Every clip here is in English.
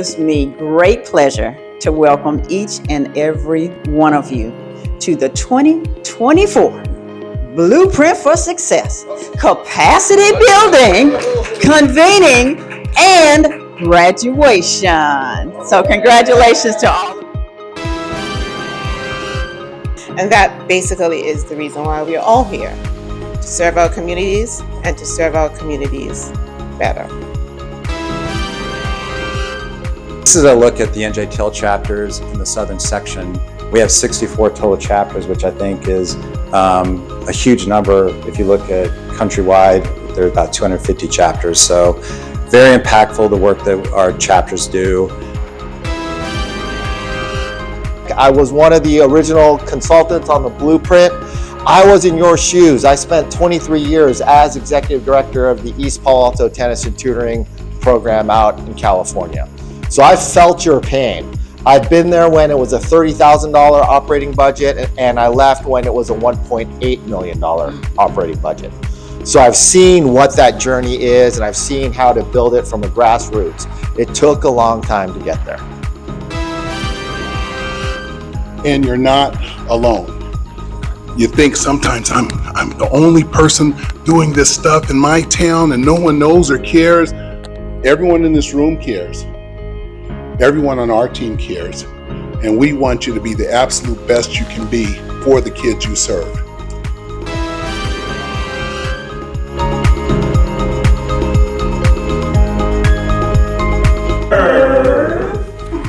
gives me great pleasure to welcome each and every one of you to the 2024 Blueprint for Success Capacity Building, Convening, and Graduation. So congratulations to all. And that basically is the reason why we are all here, to serve our communities and to serve our communities better. This is a look at the NJTL chapters in the Southern section. We have 64 total chapters, which I think is a huge number. If you look at countrywide, there are about 250 chapters. So very impactful, the work that our chapters do. I was one of the original consultants on the Blueprint. I was in your shoes. I spent 23 years as executive director of the East Palo Alto Tennis and Tutoring program out in California. So I felt your pain. I've been there when it was a $30,000 operating budget, and I left when it was a $1.8 million operating budget. So I've seen what that journey is, and I've seen how to build it from the grassroots. It took a long time to get there. And you're not alone. You think sometimes I'm the only person doing this stuff in my town and no one knows or cares. Everyone in this room cares. Everyone on our team cares. And we want you to be the absolute best you can be for the kids you serve.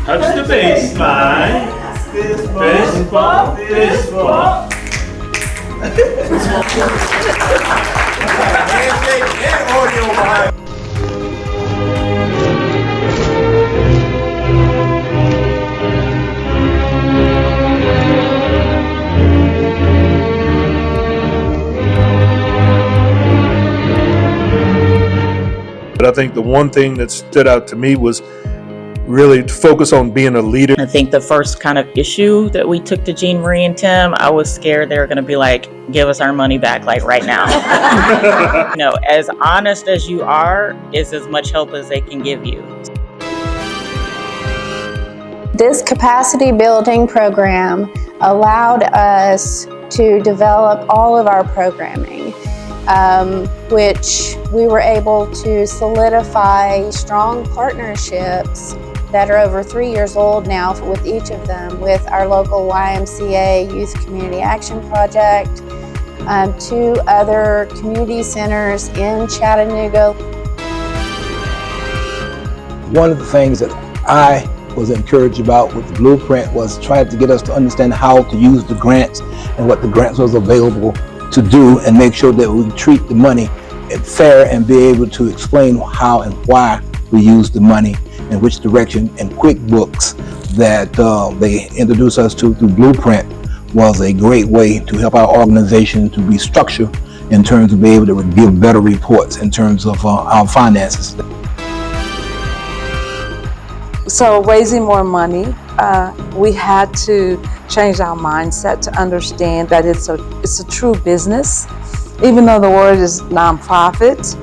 Touch the baseline. Fist bump, fist bump. But I think the one thing that stood out to me was really to focus on being a leader. I think the first kind of issue that we took to Jean Marie and Tim, I was scared they were going to be like, give us our money back, like right now. You know, as honest as you are is as much help as they can give you. This capacity building program allowed us to develop all of our programming, which we were able to solidify strong partnerships that are over 3 years old now with each of them, with our local YMCA Youth Community Action Project, 2 other community centers in Chattanooga. One of the things that I was encouraged about with the Blueprint was trying to get us to understand how to use the grants and what the grants was available to do, and make sure that we treat the money fair and be able to explain how and why we use the money, in which direction. And QuickBooks that they introduced us to through Blueprint was a great way to help our organization to be structured in terms of being able to give better reports in terms of our finances. So raising more money, we had to change our mindset to understand that it's a true business, even though the word is nonprofit,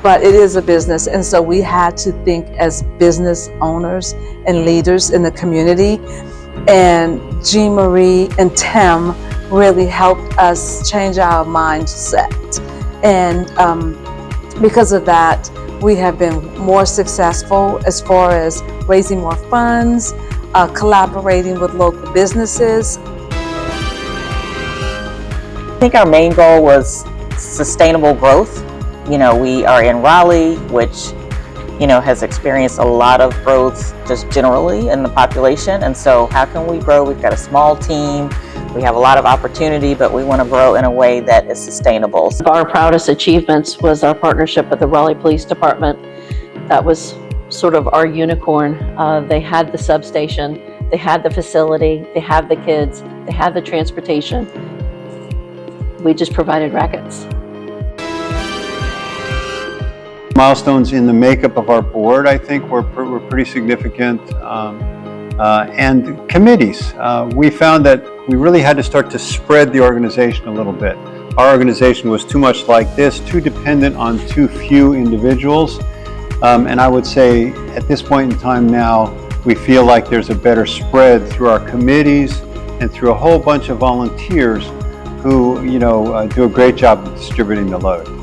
but it is a business. And so we had to think as business owners and leaders in the community. And Jean Marie and Tim really helped us change our mindset. And because of that, we have been more successful as far as raising more funds, collaborating with local businesses. I think our main goal was sustainable growth. You know, we are in Raleigh, which, you know, has experienced a lot of growth just generally in the population. And so how can we grow? We've got a small team. We have a lot of opportunity, but we want to grow in a way that is sustainable. Our proudest achievements was our partnership with the Raleigh Police Department. That was sort of our unicorn. They had the substation, they had the facility, they had the kids, they had the transportation. We just provided rackets. Milestones in the makeup of our board, I think, were pretty significant. And committees. We found that we really had to start to spread the organization a little bit. Our organization was too much like this, too dependent on too few individuals. And I would say at this point in time now, we feel like there's a better spread through our committees and through a whole bunch of volunteers who, do a great job of distributing the load.